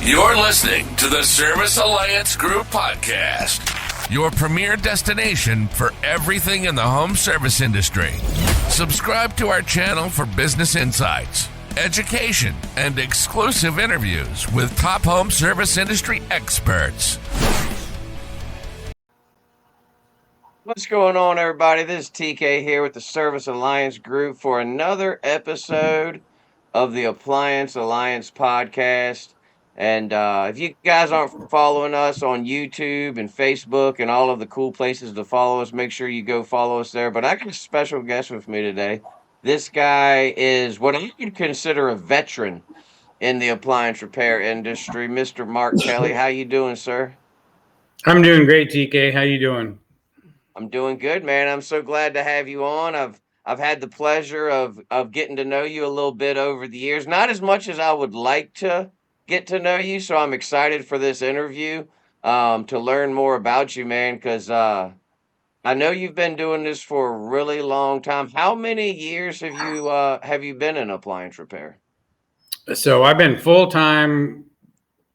You're listening to the Service Alliance Group Podcast, your premier destination for everything in the home service industry. Subscribe to our channel for business insights, education, and exclusive interviews with top home service industry experts. What's going on, everybody? This is TK here with the Service Alliance Group for another episode of the Appliance Alliance Podcast. And if you guys aren't following us on YouTube and Facebook and all of the cool places to follow us, make sure you go follow us there. But I got a special guest with me today. This guy is what I would consider a veteran in the appliance repair industry, Mr. Mark Kelly. How you doing, sir? I'm doing great, TK. How you doing? I'm doing good, man. I'm so glad to have you on. I've had the pleasure of getting to know you a little bit over the years. Not as much as I would like to get to know you, so I'm excited for this interview to learn more about you, man, because I know you've been doing this for a really long time. How many years have you been in appliance repair? So I've been full-time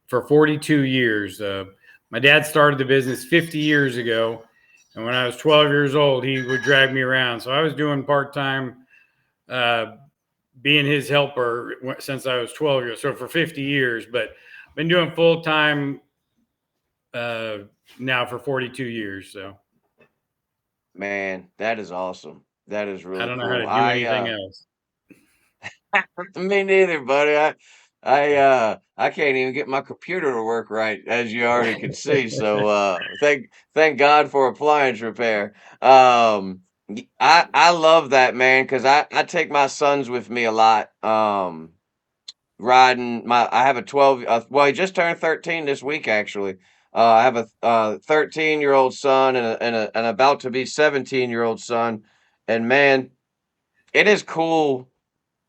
for 42 years. My dad started the business 50 years ago. And when I was 12 years old, he would drag me around. So I was doing part-time, being his helper since I was 12 years. So for 50 years, but I've been doing full-time now for 42 years. So, Man, that is awesome. That is really I don't know cool. how to do anything else. Me neither, buddy. I can't even get my computer to work right, as you already can see. So thank God for appliance repair. I love that, man, because I take my sons with me a lot. Riding I have a 12. Well, he just turned 13 this week, actually. I have a 13-year-old son and an about to be 17-year-old son, and man, it is cool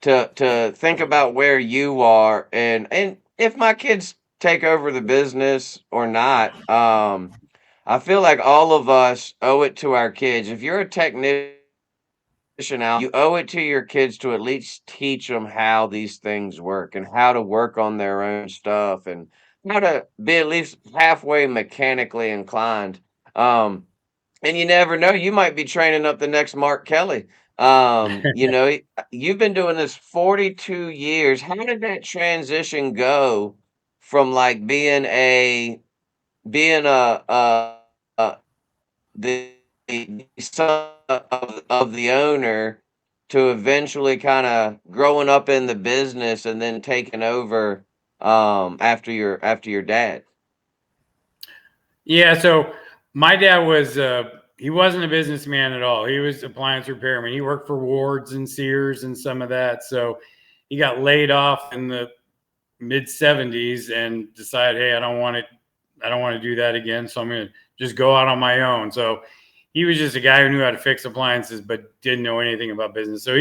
to think about where you are and if my kids take over the business or not. I feel like all of us owe it to our kids. If you're a technician out, you owe it to your kids to at least teach them how these things work and how to work on their own stuff and how to be at least halfway mechanically inclined. And you never know, you might be training up the next Mark Kelly. You've been doing this 42 years. How did that transition go from like being the son of the owner to eventually kind of growing up in the business and then taking over after your dad? Yeah, so my dad was he wasn't a businessman at all. He was appliance repairman. He worked for Ward's and Sears and some of that. So he got laid off in the mid 70s and decided, hey, I don't want to do that again. So I'm going to just go out on my own. So he was just a guy who knew how to fix appliances, but didn't know anything about business. So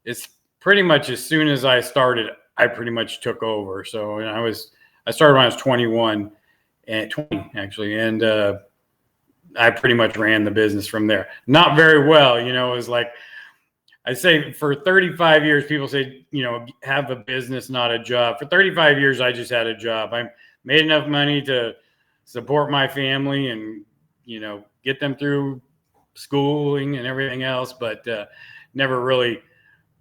it's pretty much as soon as I started, I pretty much took over. So I started when I was 21 and 20 actually. And, I pretty much ran the business from there. Not very well, it was like, I say for 35 years, people say, have a business, not a job. For 35 years, I just had a job. I made enough money to support my family and, get them through schooling and everything else, but never really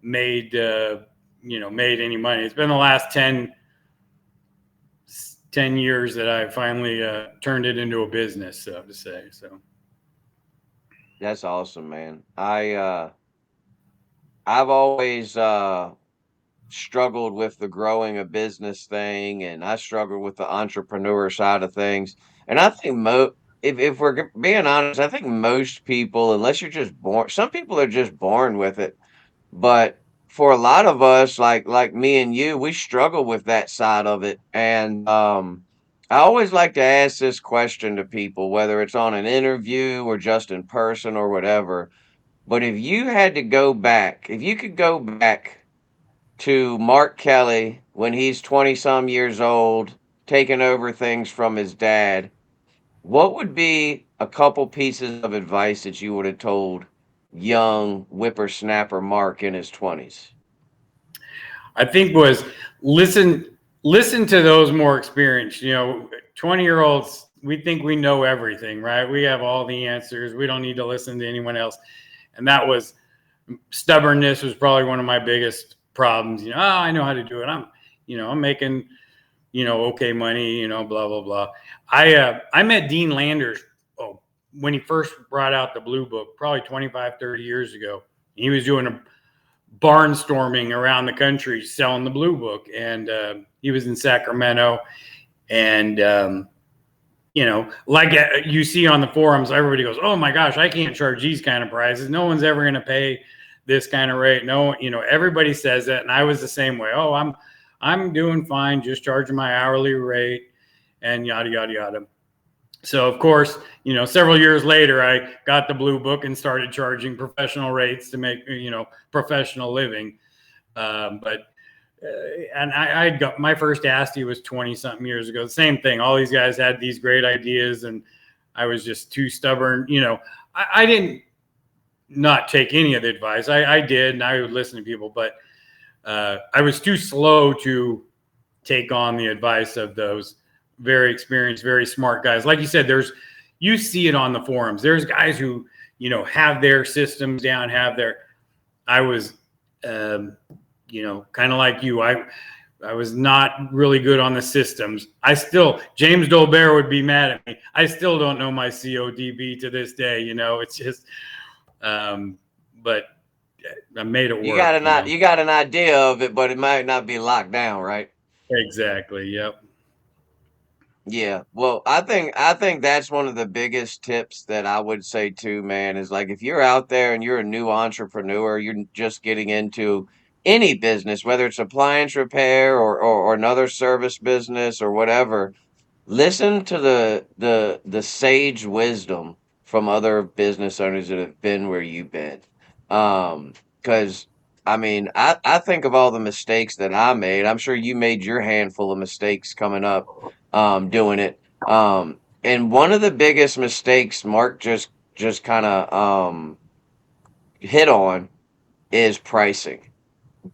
made any money. It's been the last 10 years that I finally turned it into a business, so to say. So That's awesome, man. I've always struggled with the growing a business thing, and I struggle with the entrepreneur side of things. And I think if we're being honest, I think most people, unless you're just born, some people are just born with it. But for a lot of us, like me and you, we struggle with that side of it. And I always like to ask this question to people, whether it's on an interview or just in person or whatever. But if you could go back to Mark Kelly when he's 20 some years old, taking over things from his dad, what would be a couple pieces of advice that you would have told young whippersnapper Mark in his 20s? I think was listen listen to those more experienced, 20-year-olds, we think we know everything, right? We have all the answers. We don't need to listen to anyone else. And that was stubbornness was probably one of my biggest problems. I know how to do it. I'm making, okay money, blah, blah, blah. I met Dean Landers when he first brought out the Blue Book, probably 25, 30 years ago. He was doing a barnstorming around the country selling the Blue Book. And he was in Sacramento. And, like you see on the forums, everybody goes, oh my gosh, I can't charge these kind of prices. No one's ever going to pay this kind of rate. No, everybody says that. And I was the same way. Oh, I'm doing fine. Just charging my hourly rate and yada, yada, yada. So of course, several years later, I got the Blue Book and started charging professional rates to make, professional living. And I got my first ASTI was 20 something years ago. The same thing. All these guys had these great ideas and I was just too stubborn. I didn't not take any of the advice. I did, and I would listen to people, but I was too slow to take on the advice of those very experienced, very smart guys. Like you said, you see it on the forums. There's guys who, have their systems down, I was, kind of like you. I was not really good on the systems. James Dolbear would be mad at me. I still don't know my CODB to this day. It's just, but I made it work. You got an idea of it, but it might not be locked down, right? Exactly. Yep. Yeah. Well, I think that's one of the biggest tips that I would say too, man, is like if you're out there and you're a new entrepreneur, you're just getting into any business, whether it's appliance repair or another service business or whatever, listen to the sage wisdom from other business owners that have been where you've been. Because I think of all the mistakes that I made. I'm sure you made your handful of mistakes coming up, doing it. And one of the biggest mistakes Mark just kind of hit on is pricing.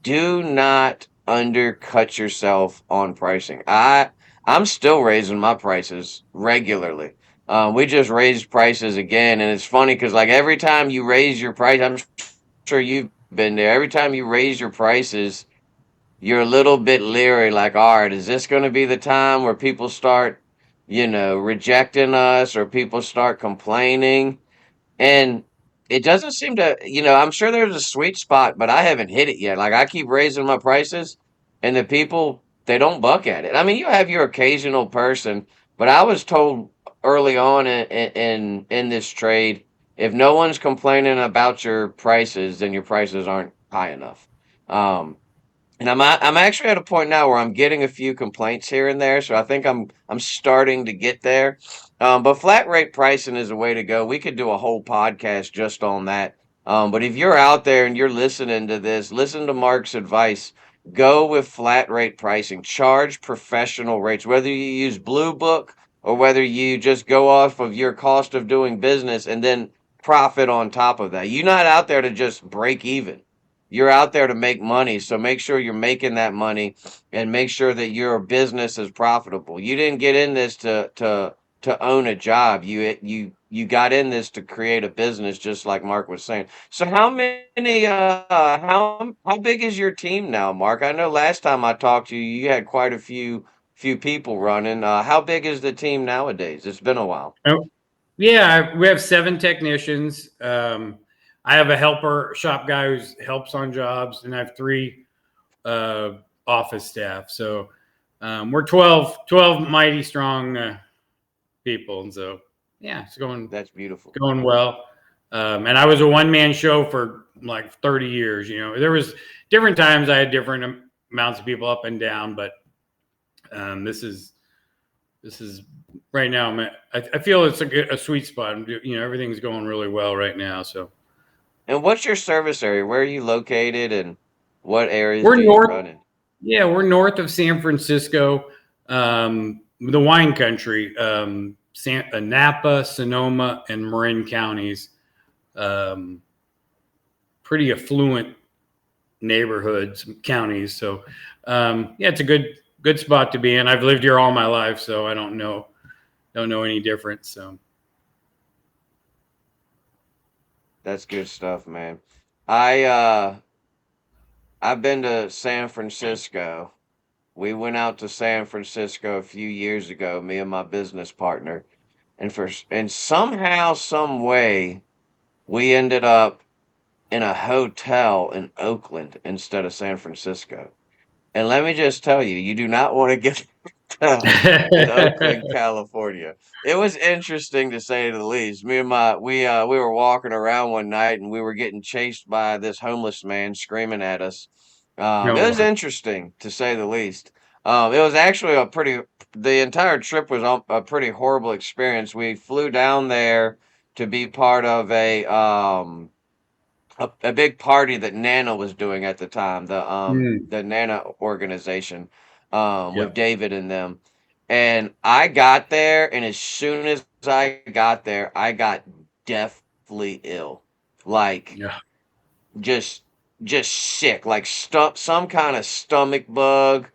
Do not undercut yourself on pricing. I'm still raising my prices regularly. We just raised prices again, and it's funny because like every time you raise your price, I'm sure you've been there. Every time you raise your prices, you're a little bit leery, like, all right, is this going to be the time where people start, rejecting us or people start complaining? And it doesn't seem to, I'm sure there's a sweet spot, but I haven't hit it yet. Like I keep raising my prices and the people, they don't buck at it. I mean, you have your occasional person, but I was told early on in this trade, if no one's complaining about your prices, then your prices aren't high enough. And I'm actually at a point now where I'm getting a few complaints here and there, so I think I'm starting to get there. But flat rate pricing is a way to go. We could do a whole podcast just on that. But if you're out there and you're listening to this, listen to Mark's advice. Go with flat rate pricing. Charge professional rates, whether you use Blue Book or whether you just go off of your cost of doing business and then profit on top of that. You're not out there to just break even. You're out there to make money, so make sure you're making that money and make sure that your business is profitable. You didn't get in this to own a job. You got in this to create a business, just like Mark was saying. So how big is your team now, Mark? I know last time I talked to you, you had quite a few people running. How big is the team nowadays? It's been a while. Oh, yeah, we have 7 technicians. I have a helper shop guy who helps on jobs, and I have 3 office staff. So we're 12 mighty strong people. And so, yeah, it's going. That's beautiful. Going well. And I was a one-man show for like 30 years. There was different times I had different amounts of people up and down, but this is right now. I feel it's a sweet spot. Everything's going really well right now. So. And what's your service area? Where are you located, and what areas do you run in? Yeah, we're north of San Francisco, the wine country, Napa, Sonoma, and Marin counties. Pretty affluent neighborhoods, counties. So, it's a good good spot to be in. I've lived here all my life, so I don't know any difference. So That's good stuff, man. I've been to San Francisco. We went out to San Francisco a few years ago, me and my business partner, and somehow, some way, we ended up in a hotel in Oakland instead of San Francisco. And let me just tell you, you do not want to get in Oakland, California. It was interesting to say the least. Me and my we were walking around one night and we were getting chased by this homeless man screaming at us. It was no, interesting to say the least. It was actually the entire trip was a pretty horrible experience. We flew down there to be part of a big party that Nana was doing at the time, the Nana organization, yeah, with David and them. And I got there, and as soon as I got there, I got deathly ill, like yeah. just just sick, like some kind of stomach bug,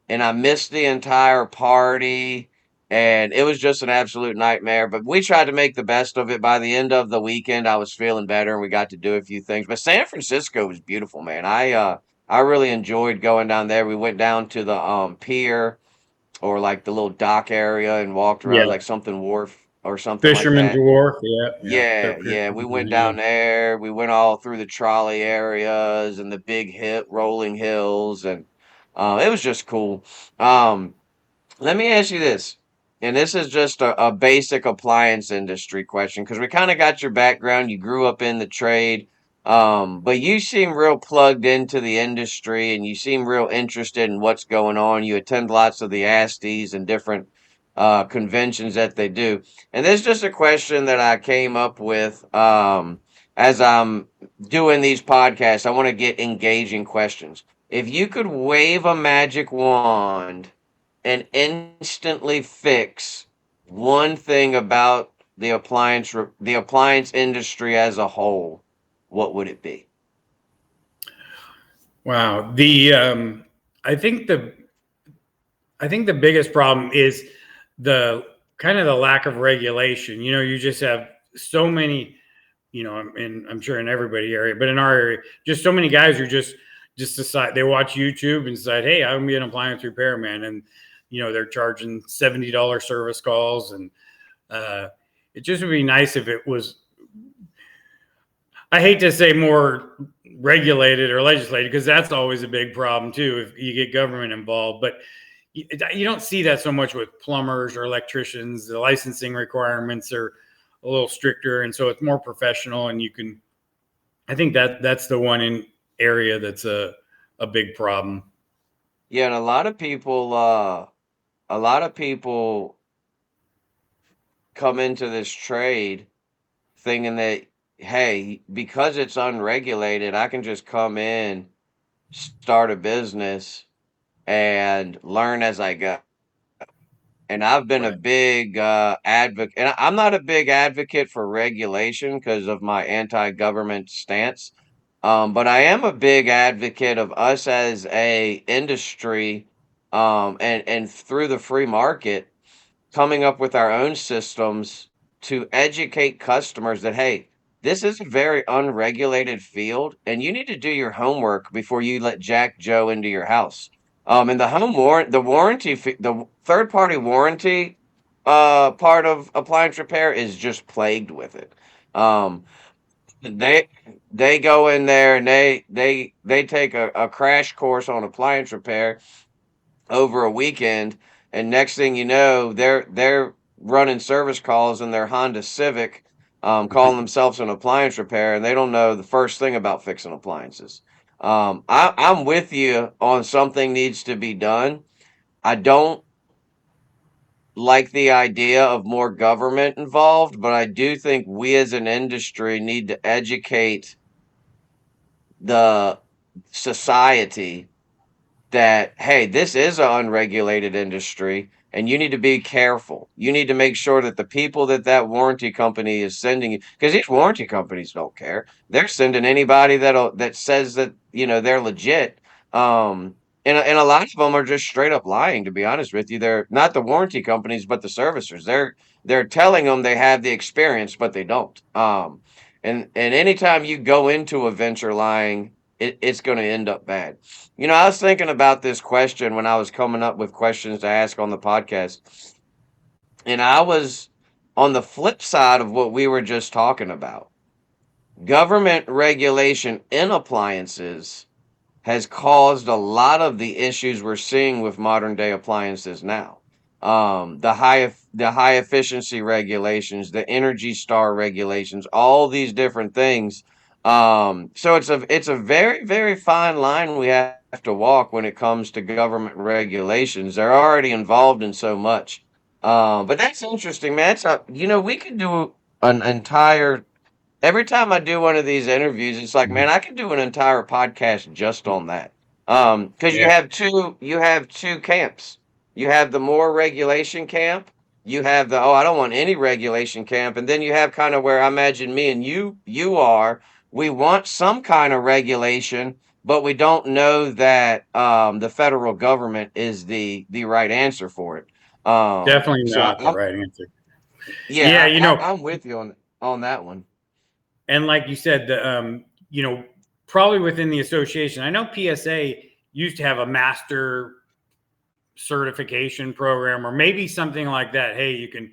and I missed the entire party, and it was just an absolute nightmare. But we tried to make the best of it. By the end of the weekend, I was feeling better, and we got to do a few things. But San Francisco was beautiful, man. I really enjoyed going down there. We went down to the pier or like the little dock area and walked around Yeah. like something wharf or something like Fisherman's that. Wharf. Yeah, yeah. Yeah, yeah. We went Yeah. down there. We went all through the trolley areas and the big hit rolling hills, and it was just cool. Um, Let me ask you this, and this is just a basic appliance industry question because we kind of got your background. You grew up in the trade, but you seem real plugged into the industry and you seem real interested in what's going on. You attend lots of the ASTEs and different conventions that they do. And this is just a question that I came up with as I'm doing these podcasts. I want to get engaging questions. If you could wave a magic wand and instantly fix one thing about the appliance industry as a whole, what would it be? Wow. I think the biggest problem is the kind of the lack of regulation. You just have so many, and I'm sure in everybody's area, but in our area, just so many guys who just decide they watch YouTube and decide, hey, I'm gonna be an appliance repairman, and they're charging $70 service calls, and it just would be nice if it was. I hate to say more regulated or legislated because that's always a big problem too if you get government involved, but you don't see that so much with plumbers or electricians. The licensing requirements are a little stricter, and so it's more professional, and I think that's the one area that's a big problem. Yeah, and a lot of people come into this trade thinking that, hey, because it's unregulated, I can just come in, start a business, and learn as I go. And I've been a Right. big advocate, and I'm not a big advocate for regulation because of my anti-government stance. But I am a big advocate of us as a industry, and through the free market, coming up with our own systems to educate customers that, hey, this is a very unregulated field, and you need to do your homework before you let Jack Joe into your house. And the third party warranty part of appliance repair is just plagued with it. Um, they they go in there and they take a crash course on appliance repair over a weekend, and next thing you know, they're running service calls in their Honda Civic, calling themselves an appliance repair, and they don't know the first thing about fixing appliances. I'm with you on something needs to be done. I don't like the idea of more government involved, but I do think we as an industry need to educate the society that, hey, this is an unregulated industry and you need to be careful. You need to make sure that the people that warranty company is sending you, because these warranty companies don't care. They're sending anybody that says that, they're legit. and a lot of them are just straight up lying, to be honest with you. They're not the warranty companies, but the servicers. They're telling them they have the experience, but they don't. And anytime you go into a venture lying, it's going to end up bad. I was thinking about this question when I was coming up with questions to ask on the podcast, and I was on the flip side of what we were just talking about. Government regulation in appliances has caused a lot of the issues we're seeing with modern day appliances now. The high efficiency regulations, the Energy Star regulations, all these different things. So it's a very, very fine line we have to walk when it comes to government regulations. They're already involved in so much. But that's interesting, man. We could do an entire. Every time I do one of these interviews, it's like, man, I could do an entire podcast just on that. Because Yeah. you have two camps. You have the more regulation camp. You have the I don't want any regulation camp, and then you have kind of where I imagine me and you are. We want some kind of regulation, but we don't know that the federal government is the right answer for it. Definitely So not the right answer. yeah, Yeah, I'm with you on that one. and like you said, probably within the association, I know PSA used to have a master certification program or maybe something like that. Hey, you can,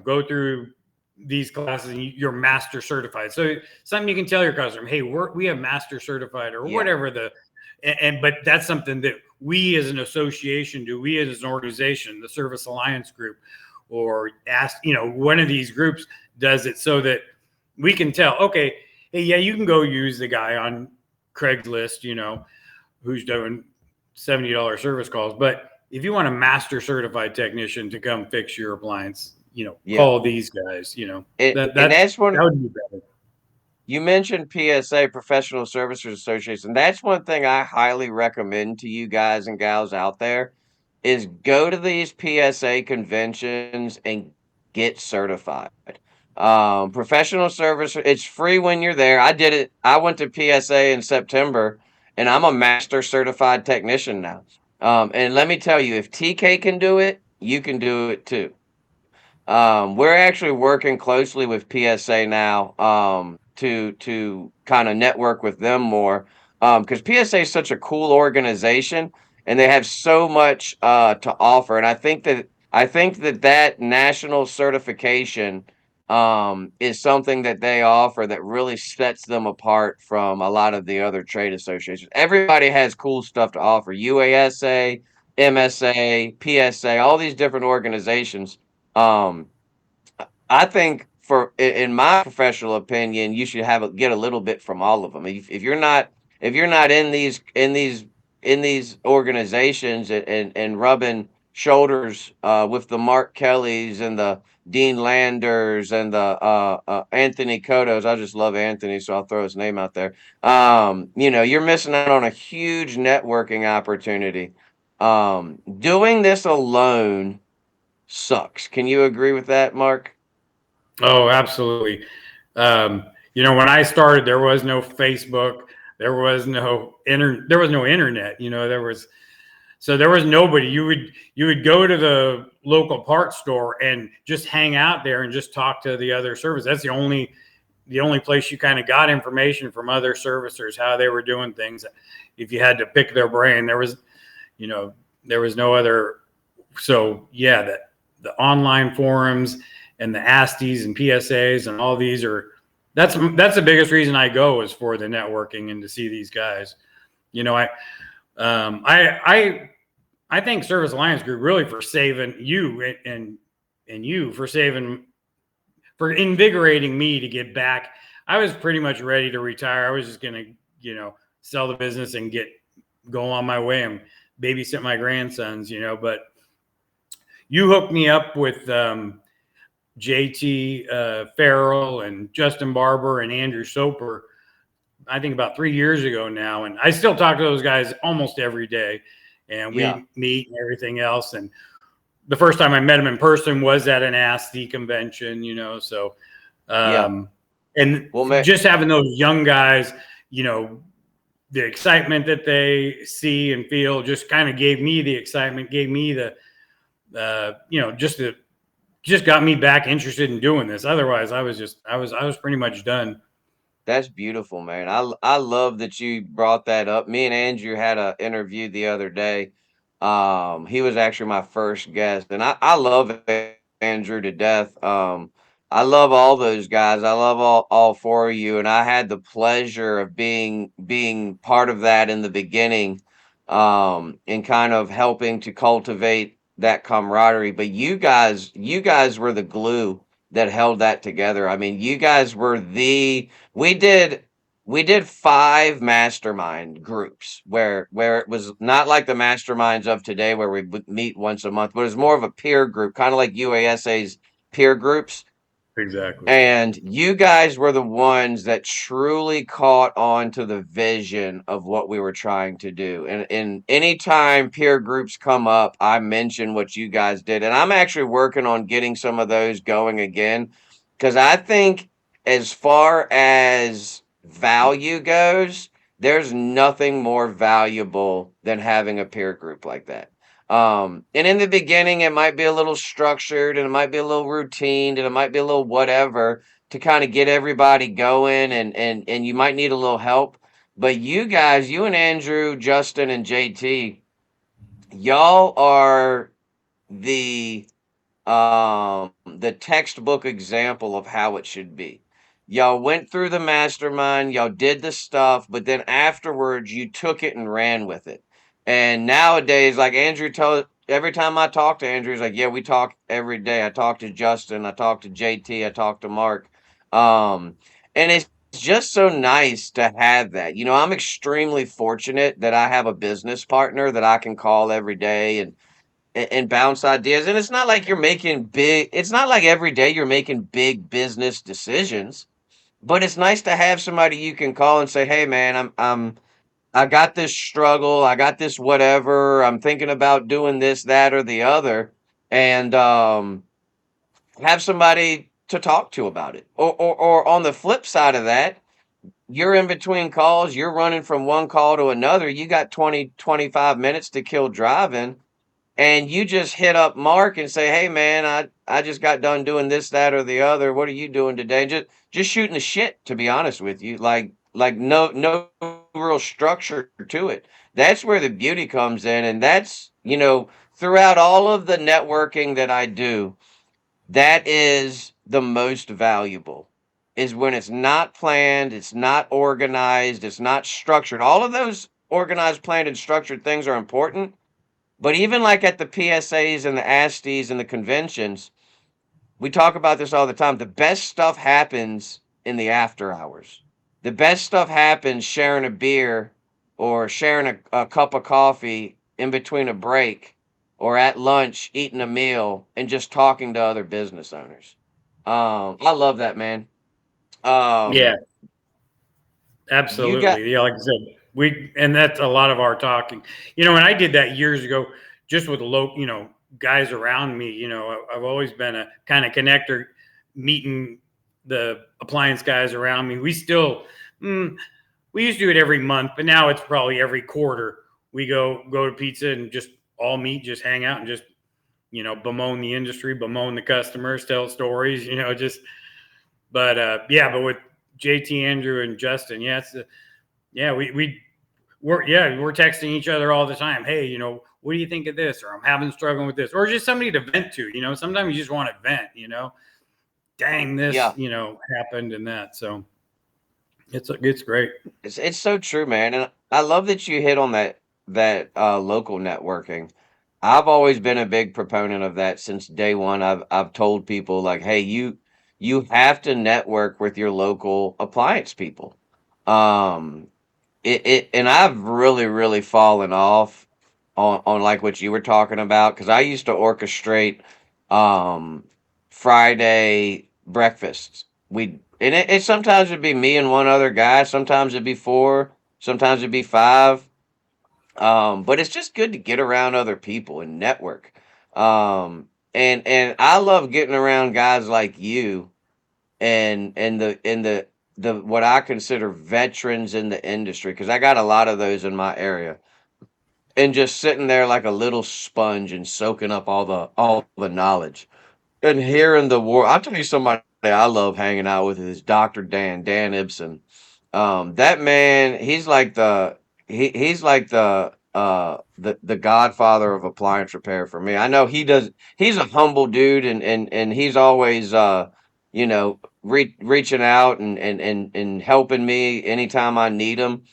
go through these classes and you're master certified. So something you can tell your customer, hey, we have master certified or whatever but that's something that we as an association do, we as an organization, the Service Alliance Group, or one of these groups does it so that we can tell, okay, hey, yeah, you can go use the guy on Craigslist, who's doing $70 service calls. But if you want a master certified technician to come fix your appliance, call these guys, And that's that would be better. You mentioned PSA, Professional Services Association. That's one thing I highly recommend to you guys and gals out there is go to these PSA conventions and get certified. Professional service, it's free when you're there. I did it. I went to PSA in September, and I'm a master certified technician now. And let me tell you, if TK can do it, you can do it too. We're actually working closely with PSA now to kind of network with them more because PSA is such a cool organization and they have so much to offer. And I think that national certification is something that they offer that really sets them apart from a lot of the other trade associations. Everybody has cool stuff to offer. UASA, MSA, PSA, all these different organizations. Um, I think in my professional opinion, you should get a little bit from all of them. If you're not in these organizations and rubbing shoulders with the Mark Kellys and the Dean Landers and the Anthony Cotos. I just love Anthony, so I'll throw his name out there. You're missing out on a huge networking opportunity. Doing this alone sucks. Can you agree with that, Mark? Oh, absolutely. When I started, there was no Facebook, there was no internet. There was nobody. You would go to the local parts store and just hang out there and just talk to the other service. That's the only place you kind of got information from other servicers, how they were doing things. If you had to pick their brain, there was no other. So yeah, the online forums and the ASTIs and PSAs and all these that's the biggest reason I go is for the networking and to see these guys. I thank Service Alliance Group really for saving you and you for invigorating me to get back. I was pretty much ready to retire. I was just going to, sell the business and go on my way and babysit my grandsons, but you hooked me up with JT Farrell and Justin Barber and Andrew Soper, I think about 3 years ago now. And I still talk to those guys almost every day. And we meet and everything else. And the first time I met him in person was at an ASTI convention, so, just having those young guys, the excitement that they see and feel just kind of gave me the excitement, gave me the, just got me back interested in doing this. Otherwise, I was pretty much done. That's beautiful, man. I love that you brought that up. Me and Andrew had an interview the other day. He was actually my first guest, and I love Andrew to death. I love all those guys. I love all four of you, and I had the pleasure of being part of that in the beginning, and kind of helping to cultivate that camaraderie. But you guys were the glue that held that together. I mean, you guys were we did 5 mastermind groups where it was not like the masterminds of today where we would meet once a month, but it was more of a peer group, kind of like UASA's peer groups. Exactly. And you guys were the ones that truly caught on to the vision of what we were trying to do. And anytime peer groups come up, I mention what you guys did. And I'm actually working on getting some of those going again. Because I think as far as value goes, there's nothing more valuable than having a peer group like that. And in the beginning, it might be a little structured and it might be a little routine and it might be a little whatever to kind of get everybody going and you might need a little help. But you guys, you and Andrew, Justin, and JT, y'all are the the textbook example of how it should be. Y'all went through the mastermind, y'all did the stuff, but then afterwards you took it and ran with it. And nowadays, like Andrew told, every time I talk to Andrew, he's like, yeah, we talk every day. I talk to Justin, I talk to JT, I talk to Mark. And it's just so nice to have that. You know, I'm extremely fortunate that I have a business partner that I can call every day and bounce ideas. And it's not like you're making big, it's not like every day you're making big business decisions, but it's nice to have somebody you can call and say, hey man, I got this struggle, I got this whatever, I'm thinking about doing this, that, or the other, and have somebody to talk to about it. Or on the flip side of that, you're in between calls, you're running from one call to another, you got 20-25 minutes to kill driving, and you just hit up Mark and say, "Hey man, I just got done doing this, that, or the other. What are you doing today?" Just shooting the shit, to be honest with you. Like no real structure to it. That's where the beauty comes in, and that's, you know, throughout all of the networking that I do, that is the most valuable. Is when it's not planned, it's not organized, it's not structured. All of those organized, planned, and structured things are important, but even like at the PSAs and the ASTIs and the conventions, we talk about this all the time. The best stuff happens in the after hours. The best stuff happens sharing a beer or sharing a cup of coffee in between a break or at lunch eating a meal and just talking to other business owners. I love that, man. Yeah, absolutely. got Yeah, like I said, and that's a lot of our talking. You know, when I did that years ago, just with the guys around me, you know, I've always been a kind of connector, meeting the appliance guys around me. We still, we used to do it every month, but now it's probably every quarter. We go to pizza and just all meet, just hang out and just, you know, bemoan the industry, bemoan the customers, tell stories, you know, just, but with JT, Andrew, and Justin, we're texting each other all the time. Hey, you know, what do you think of this? Or I'm struggling with this, or just somebody to vent to. You know, sometimes you just want to vent. You know, dang, this you know happened and that. So it's great. It's so true, man, and I love that you hit on that local networking. I've always been a big proponent of that since day one. I've told people like, hey, you have to network with your local appliance people. Um, and I've really fallen off on like what you were talking about because I used to orchestrate um Friday breakfasts. It sometimes it'd be me and one other guy, sometimes it'd be 4, sometimes it'd be 5. But it's just good to get around other people and network. And I love getting around guys like you and the what I consider veterans in the industry, because I got a lot of those in my area, and just sitting there like a little sponge and soaking up all the knowledge and hearing the war. I'll tell you somebody I love hanging out with is Dr. Dan Ibsen. That man, he's like the godfather of appliance repair for me. I know he's a humble dude, and he's always reaching out and helping me anytime I need him.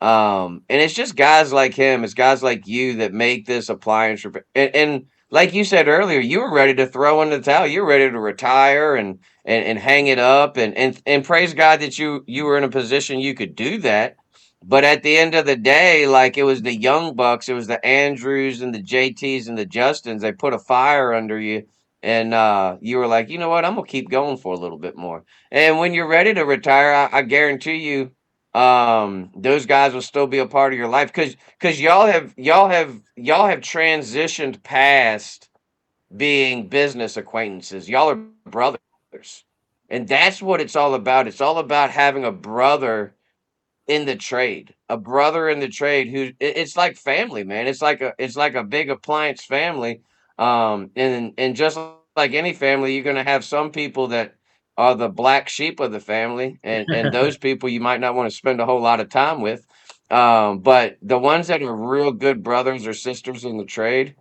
And it's just guys like him, it's guys like you that make this appliance repair. And like you said earlier, you were ready to throw in the towel. You're ready to retire and hang it up, and praise God that you were in a position you could do that. But at the end of the day, like, it was the young bucks, it was the Andrews and the JTs and the Justins. They put a fire under you, and you were like, you know what, I'm gonna keep going for a little bit more. And when you're ready to retire, I guarantee you, those guys will still be a part of your life, because y'all have transitioned past being business acquaintances. Y'all are brothers, and that's what it's all about. It's all about having a brother in the trade, who it's like family, man. It's like a big appliance family. And just like any family, you're gonna have some people that are the black sheep of the family, and those people you might not want to spend a whole lot of time with. But the ones that are real good brothers or sisters in the trade,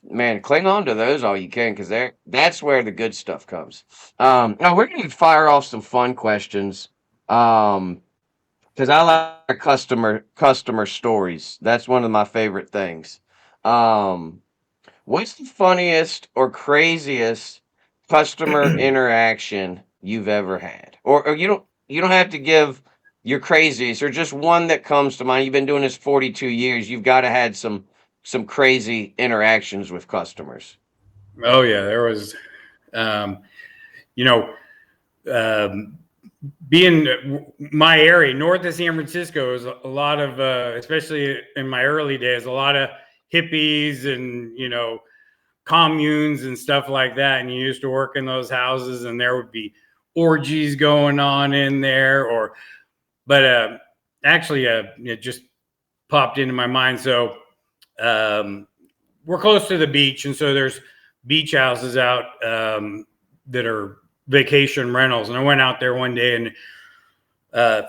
man, cling on to those all you can, because that's where the good stuff comes. Now we're gonna fire off some fun questions. Because I like customer stories. That's one of my favorite things. Um, what's the funniest or craziest customer interaction you've ever had? Or you don't have to give your craziest, or just one that comes to mind. You've been doing this 42 years. You've got to had some crazy interactions with customers. Oh yeah, there was, um, you know, um, being my area north of San Francisco is a lot of, especially in my early days, a lot of hippies and communes and stuff like that. And you used to work in those houses, and there would be orgies going on in there. But actually, it just popped into my mind. So we're close to the beach, and so there's beach houses out that are vacation rentals. And I went out there one day and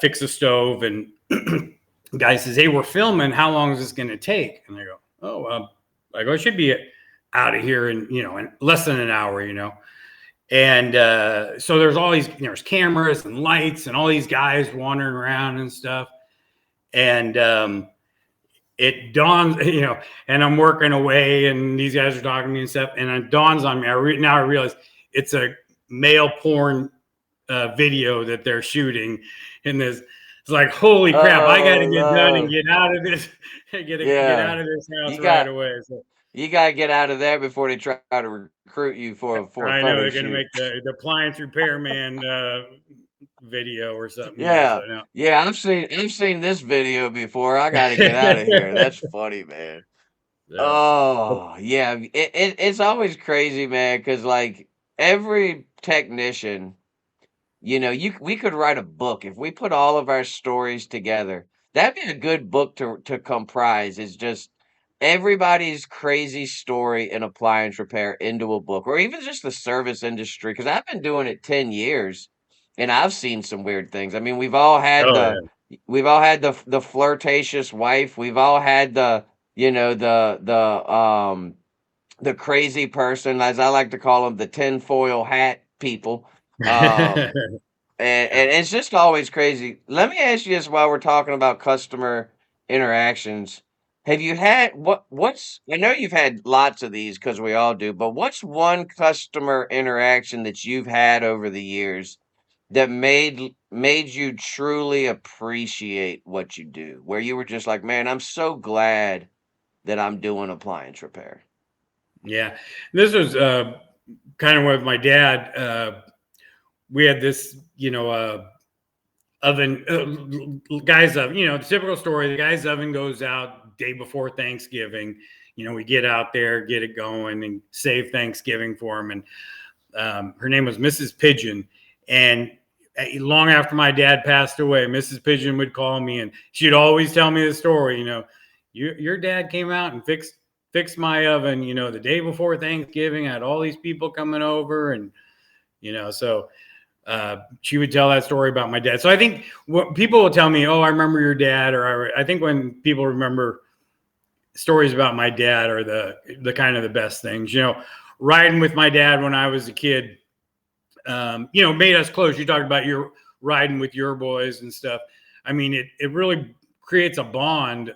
fixed the stove, and the guy says, "Hey, we're filming. How long is this going to take?" And I go, "Oh, I go, it should be out of here in less than an hour, And so there's all these, there's cameras and lights and all these guys wandering around and stuff. And it dawns, and I'm working away, and these guys are talking to me and stuff. And it dawns on me. Now I realize it's a male porn video that they're shooting in this. It's like, holy crap! I got to get done and get out of this. Get out of this house right away. So, you gotta get out of there before they try to recruit you for a I photo know they're shoot. gonna make the appliance repairman video or something. Yeah, So, yeah, I've seen this video before. I gotta get out of here. That's funny, man. so, Oh yeah, it's always crazy, man. Because like every technician, we could write a book if we put all of our stories together. That'd be a good book to comprise. Is just everybody's crazy story in appliance repair into a book, or even just the service industry. Because I've been doing it 10 years, and I've seen some weird things. I mean, oh yeah. we've all had the flirtatious wife. We've all had the crazy person, as I like to call them, the tinfoil hat people. Um, and it's just always crazy. Let me ask you this while we're talking about customer interactions. Have you had what's I know you've had lots of these because we all do, but what's one customer interaction that you've had over the years that made you truly appreciate what you do? Where you were just like, man, I'm so glad that I'm doing appliance repair. Yeah, this was kind of with my dad. We had this, oven, guy's oven. The typical story: the guy's oven goes out day before Thanksgiving. We get out there, get it going, and save Thanksgiving for him. And her name was Mrs. Pigeon, and long after my dad passed away, Mrs. Pigeon would call me, and she'd always tell me the story. Your dad came out and fixed my oven, the day before Thanksgiving. I had all these people coming over, and so she would tell that story about my dad. So I think what people will tell me, oh, I remember your dad, or I think when people remember stories about my dad are the kind of the best things. Riding with my dad when I was a kid, made us close. You talked about your riding with your boys and stuff. I mean, it really creates a bond,